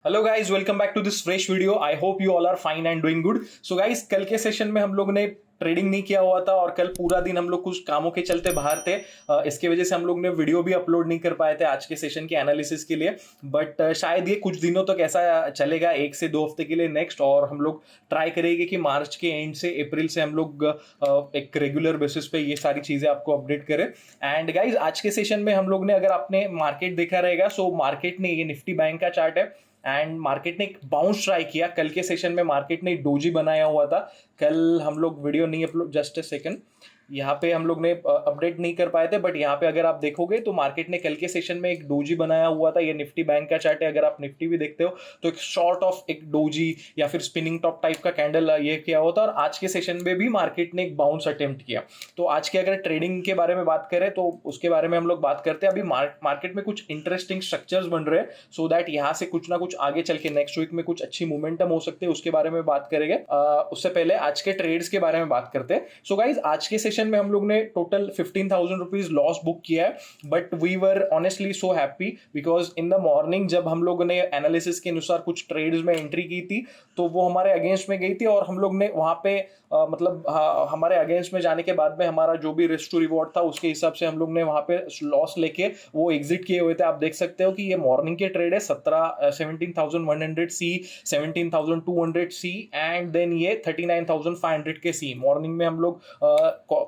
Hello guys, welcome back to this fresh video. I hope you all are fine and doing good. So guys, कल के session में हम लोग ने trading नहीं किया हुआ था और कल पूरा दिन हम लोग कुछ कामों के चलते बाहर थे। इसके वजह से हम लोग ने वीडियो भी अपलोड नहीं कर पाए थे आज के सेशन के एनालिसिस के लिए। बट शायद ये कुछ दिनों तक ऐसा चलेगा, 1 से 2 हफ्ते के लिए नेक्स्ट। और हम लोग ट्राई करेंगे कि मार्च के एंड से अप्रैल से हम लोग एक रेगुलर बेसिस पे ये सारी चीजें आपको अपडेट करें। एंड गाइज, आज के सेशन में हम लोग ने, अगर आपने मार्केट देखा रहेगा, सो मार्केट ने, ये निफ्टी बैंक का चार्ट है एंड मार्केट ने एक बाउंस ट्राई किया। कल के सेशन में मार्केट ने डोजी बनाया हुआ था। कल हम लोग वीडियो नहीं अपलोड, जस्ट अ सेकंड, यहाँ पे हम लोग ने अपडेट नहीं कर पाए थे। बट यहाँ पे अगर आप देखोगे तो मार्केट ने कल के सेशन में एक डोजी बनाया हुआ था। ये निफ्टी बैंक का चार्ट है। अगर आप निफ्टी भी देखते हो तो एक शॉर्ट ऑफ एक डोजी या फिर स्पिनिंग टॉप टाइप का कैंडल ये किया होता। और आज के सेशन में भी मार्केट ने एक बाउंस अटेम्प्ट किया। तो आज के अगर ट्रेडिंग के बारे में बात करें तो उसके बारे में हम लोग बात करते हैं। अभी मार्केट में कुछ इंटरेस्टिंग स्ट्रक्चर्स बन रहे हैं, सो दैट यहाँ से कुछ ना कुछ आगे चल के नेक्स्ट वीक में कुछ अच्छी मोमेंटम हो सकते हैं, उसके बारे में बात करेंगे। उससे पहले आज के ट्रेड्स के बारे में बात करते हैं। सो गाइज, आज के सेशन में हम लोग ने टोटल 15,000 रुपीज लॉस बुक किया है। But we were honestly so happy because in the morning जब हम लोग ने एनालिसिस के अनुसार कुछ ट्रेड्स में एंट्री की थी तो वो हमारे अगेंस्ट में गई थी। और हम लोग ने वहां पे हमारे अगेंस्ट में जाने के बाद में हमारा जो भी रिस्क टू रिवॉर्ड था उसके हिसाब से हम लोग ने वहां पे लॉस लेके वो एग्जिट किए हुए थे। आप देख सकते हो कि ये मॉर्निंग के ट्रेड है। 17,100 सी, 17,200 सी एंड देन ये 39,500 के सी। मॉर्निंग में हम लोग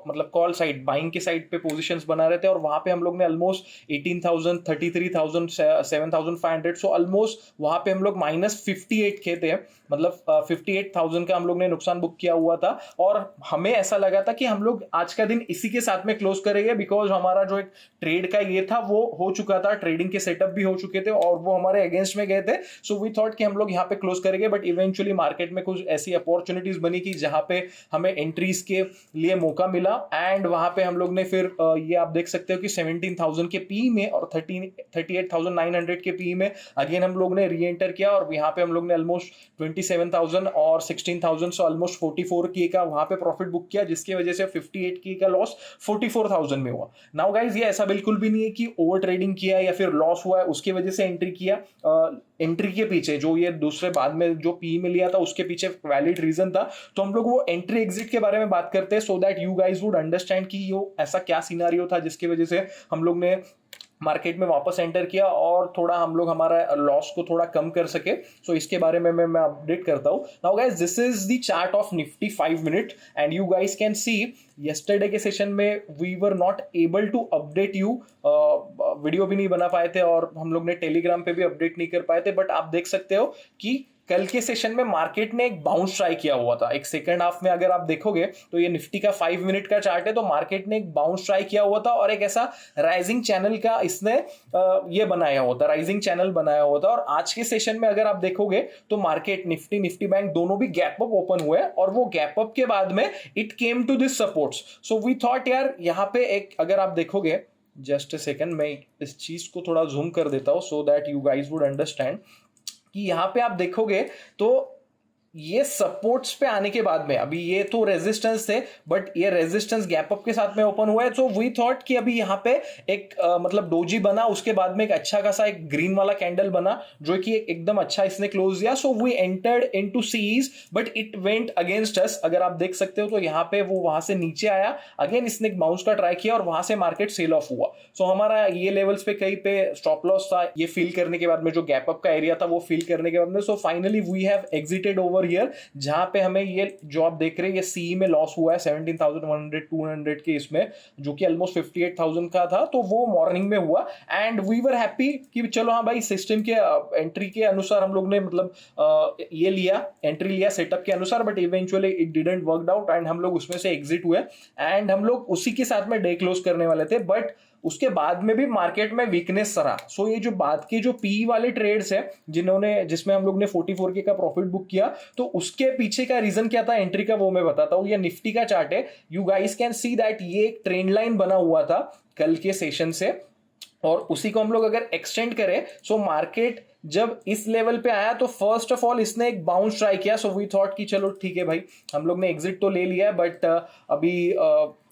मतलब कॉल साइड, बाइंग के साइड पे पोजीशंस बना रहे थे और वहां पे हम लोग ने ऑलमोस्ट 18,000, 33,000, 7,500, सो ऑलमोस्ट वहां पे हम लोग -58 के थे। मतलब 58,000 का हम लोग ने नुकसान बुक किया हुआ था। और हमें ऐसा लगा था कि हम लोग आज का दिन इसी के साथ में क्लोज करेंगे बिकॉज हमारा जो एक ट्रेड का ये था वो हो चुका था, ट्रेडिंग के सेटअप भी हो चुके थे और वो हमारे अगेंस्ट में गए थे। सो वी थॉट कि हम लोग यहाँ पे क्लोज करेंगे। बट इवेंचुअली मार्केट में कुछ ऐसी अपॉर्चुनिटीज बनी कि जहां पे हमें एंट्रीज के लिए मौका मिला। एंड वहां पे हम लोग ने फिर ये आप देख सकते हो कि 17,000 के पी में और 38,900 के पी में अगेन हम लोग ने री एंटर किया। और यहाँ पे हम लोग ने ऑलमोस्ट 27,000 और 16,000 से ऑलमोस्ट 44 के का वहां पे प्रॉफिट बुक किया, जिसकी वजह से 58 के का लॉस 44,000 में हुआ। नाउ गाइज, ये ऐसा बिल्कुल भी नहीं है कि ओवर ट्रेडिंग किया या फिर लॉस हुआ है उसकी वजह से एंट्री किया। एंट्री के पीछे जो ये दूसरे बाद में जो पी में लिया था उसके पीछे वैलिड रीजन था। तो हम लोग वो एंट्री एग्जिट के बारे में बात करते हैं so that you guys would understand कि ये ऐसा क्या सिनारियो था जिसकी वजह से हम लोग ने मार्केट में वापस एंटर किया और थोड़ा हम लोग हमारा लॉस को थोड़ा कम कर सके। सो इसके बारे में मैं अपडेट करता हूं। Now guys, this is the chart of Nifty 5 minute and you guys can see yesterday के सेशन में we were not able to update you, video भी नहीं बना पाए थे और हम लोग ने टेलीग्राम पे भी अपडेट नहीं कर पाए थे। बट आप देख सकते हो कि कल के सेशन में मार्केट ने एक बाउंस ट्राई किया हुआ था। एक सेकंड हाफ में अगर आप देखोगे तो ये निफ्टी का 5 मिनट का चार्ट है, तो मार्केट ने एक बाउंस ट्राई किया हुआ था और एक ऐसा राइजिंग चैनल का इसने ये बनाया हुआ था, राइजिंग चैनल बनाया हुआ था। और आज के सेशन में अगर आप देखोगे तो मार्केट, निफ्टी बैंक दोनों भी गैप अप ओपन हुए और वो गैप अप के बाद में it came to this supports. So we thought यार यहाँ पे एक, अगर आप देखोगे, जस्ट अ सेकंड, मैं इस चीज को थोड़ा जूम कर देता हूं so that you guys would understand कि यहां पे आप देखोगे तो ये सपोर्ट्स पे आने के बाद में, अभी ये तो रेजिस्टेंस थे बट ये रेजिस्टेंस गैप अप के साथ में ओपन हुआ है। सो वी थॉट कि अभी यहाँ पे एक मतलब डोजी बना, उसके बाद में एक अच्छा खासा एक ग्रीन वाला कैंडल बना जो कि एकदम अच्छा इसने क्लोज दिया। So we entered into CEs but it went against us. अगर आप देख सकते हो तो यहाँ पे वो वहां से नीचे आया, अगेन इसने एक बाउंस का ट्राई किया और वहां से मार्केट सेल ऑफ हुआ। सो हमारा ये लेवल्स पे कहीं पे स्टॉप लॉस था, ये फील करने के बाद में, जो गैप अप का एरिया था वो फील करने के बाद में। So finally we have exited over here, जहां पे हमें ये जो आप देख रहे हैं ये सी में लॉस हुआ है 17,100 200 के इसमें, जो कि ऑलमोस्ट 58,000 का था। तो वो मॉर्निंग में हुआ एंड वी वर हैप्पी कि चलो हाँ भाई, सिस्टम के एंट्री के अनुसार हम लोग ने मतलब ये लिया, एंट्री लिया सेटअप के अनुसार। But eventually it didn't work out and हम लोग उसमें से एग्जिट हुए एंड हम लोग उसी के साथ में डे क्लोज करने वाले थे। बट उसके बाद में भी मार्केट में वीकनेस रहा। सो ये जो बाद के जो पी वाले ट्रेड्स है जिसमें हम लोग ने 44 के का प्रॉफिट बुक किया, तो उसके पीछे का रीजन क्या था एंट्री का वो मैं बताता हूं। ये निफ्टी का चार्ट है, you guys can see that ये एक ट्रेंड लाइन बना हुआ था कल के सेशन से और उसी को हम लोग अगर एक्सटेंड करें, सो मार्केट जब इस लेवल पे आया तो फर्स्ट ऑफ ऑल इसने एक बाउंस ट्राई किया। सो वी थॉट कि चलो ठीक है भाई, हम लोग ने एग्जिट तो ले लिया है बट अभी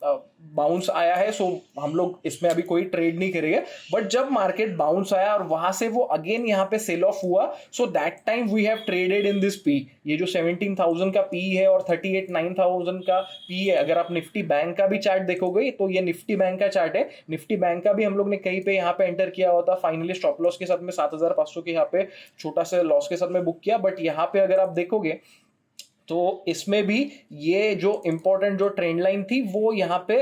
बाउंस आया है, सो हम लोग इसमें अभी कोई ट्रेड नहीं करेंगे। बट जब मार्केट बाउंस आया और वहां से वो अगेन यहाँ पे सेल ऑफ हुआ, so that time we have traded in this PE. ये जो 17,000 का पी है और 38,9,000 का पी है, अगर आप निफ्टी बैंक का भी चार्ट देखोगे तो ये निफ्टी बैंक का चार्ट है। निफ्टी बैंक का भी हम लोग ने कहीं पे यहाँ पे एंटर किया होता, फाइनली स्टॉप लॉस के साथ में 7,500 के यहाँ पे छोटा सा लॉस के साथ में बुक किया। बट यहाँ पे अगर आप देखोगे तो इसमें भी ये जो इंपॉर्टेंट जो ट्रेंड लाइन थी वो यहाँ पे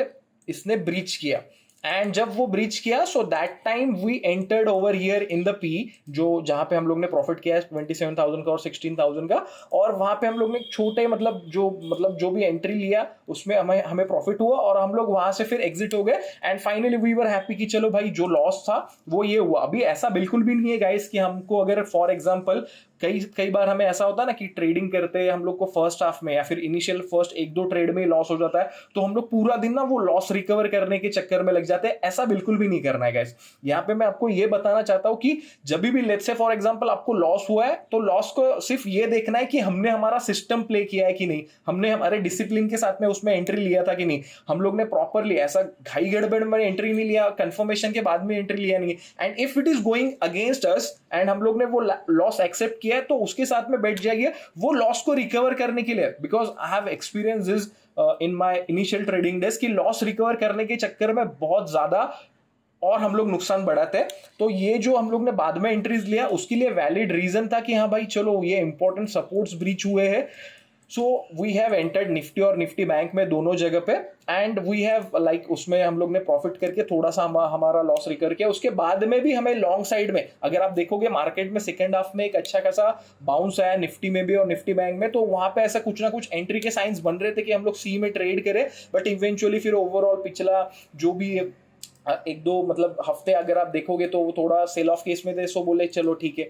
इसने ब्रीच किया। एंड जब वो ब्रीच किया, so that time we entered over here in the PE, जो जहां पे हम लोग ने प्रॉफिट किया है 27,000 का और 16,000 का। और वहां पे हम लोग ने छोटे जो भी एंट्री लिया उसमें हमें प्रॉफिट हुआ और हम लोग वहां से फिर एग्जिट हो गए। And finally we were happy कि चलो भाई जो लॉस था वो ये हुआ। अभी ऐसा बिल्कुल भी नहीं है गाइस कि हमको अगर फॉर एग्जांपल कई बार हमें ऐसा होता है ना कि ट्रेडिंग करते हैं हम लोग को फर्स्ट हाफ में या फिर इनिशियल फर्स्ट 1-2 ट्रेड में लॉस हो जाता है, तो हम लोग पूरा दिन ना वो लॉस रिकवर करने के चक्कर में लग जाते हैं। ऐसा बिल्कुल भी नहीं करना है गाइस। यहाँ पे मैं आपको ये बताना चाहता हूं कि जब भी लेट्स से फॉर एग्जांपल आपको लॉस हुआ है तो लॉस को सिर्फ ये देखना है कि हमने हमारा सिस्टम प्ले किया है कि नहीं, हमने हमारे डिसिप्लिन के साथ में उसमें एंट्री लिया था कि नहीं, हम लोग ने प्रॉपरली ऐसा घाई गड़बड़ में एंट्री नहीं लिया, कंफर्मेशन के बाद में एंट्री लिया नहीं। And if it is going against us and हम लोग ने वो लॉस एक्सेप्ट किया है तो उसके साथ में बैठ जाइए वो लॉस को रिकवर करने के लिए। Because I have experience this in my initial trading days कि लॉस रिकवर करने के चक्कर में बहुत ज्यादा और हम लोग नुकसान बढ़ाते हैं। तो ये जो हम लोग ने बाद में एंट्रीज लिया उसके लिए वैलिड रीजन था कि हाँ भाई चलो ये इंपॉर्टेंट सपोर्ट्स ब्रीच हुए हैं। So we have entered Nifty और निफ्टी बैंक में दोनों जगह पे एंड वी हैव लाइक उसमें हम लोग ने प्रॉफिट करके थोड़ा सा हमारा लॉस रिकवर किया। उसके बाद में भी हमें लॉन्ग साइड में अगर आप देखोगे मार्केट में सेकंड हाफ में एक अच्छा खासा बाउंस आया निफ्टी में भी और निफ्टी बैंक में, तो वहां पे ऐसा कुछ ना कुछ एंट्री के साइंस बन रहे थे कि हम लोग सी में ट्रेड करें। बट इवेंचुअली फिर ओवरऑल पिछला जो भी 1-2 हफ्ते अगर आप देखोगे तो वो थोड़ा सेल ऑफ केस में थे। सो बोले चलो ठीक है,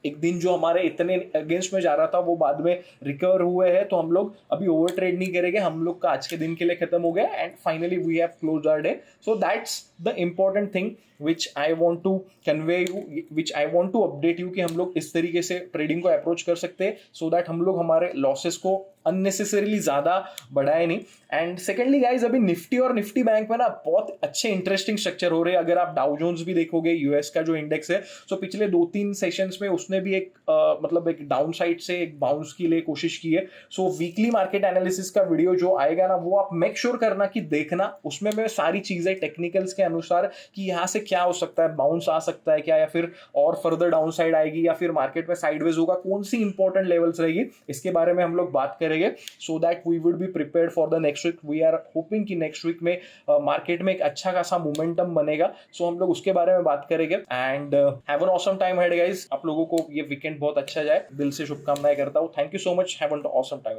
एक दिन जो हमारे इतने अगेंस्ट में जा रहा था वो बाद में रिकवर हुए हैं, तो हम लोग अभी ओवर ट्रेड नहीं करेंगे, हम लोग का आज के दिन के लिए खत्म हो गया। And finally we have closed our day. So that's the important thing which I want to convey you, which I want to update you कि हम लोग इस तरीके से ट्रेडिंग को अप्रोच कर सकते हैं सो दैट हम लोग हमारे लॉसेस को अननेसेसरीली ज्यादा बढ़ाए नहीं। एंड सेकेंडली गाइज अभी निफ्टी और निफ्टी बैंक में ना बहुत अच्छे इंटरेस्टिंग स्ट्रक्चर हो रहे हैं। अगर आप डाउ जोन्स भी देखोगे यूएस का जो इंडेक्स है, सो पिछले 2-3 सेशंस में उसने भी एक एक डाउन साइड से एक बाउंस के लिए कोशिश की है। सो वीकली मार्केट एनालिसिस का वीडियो जो आएगा ना वो आप मेक श्योर करना कि देखना, उसमें मैं सारी चीजें टेक्निकल्स के अनुसार कि यहाँ से क्या हो सकता है, बाउंस आ सकता है क्या, या फिर और फर्दर डाउन साइड आएगी या फिर मार्केट में साइडवेज होगा, कौन सी इंपॉर्टेंट लेवल्स रहेगी, इसके बारे में हम लोग बात करेंगे so that we would be prepared for the next week. We are hoping कि नेक्स्ट वीक में मार्केट में एक अच्छा खासा मोमेंटम बनेगा। सो हम लोग उसके बारे में बात करेंगे। And have an awesome time head guys. आप लोगों को ये वीकेंड बहुत अच्छा जाए, दिल से शुभकामनाएं करता हूँ। Thank you so much, have an awesome time.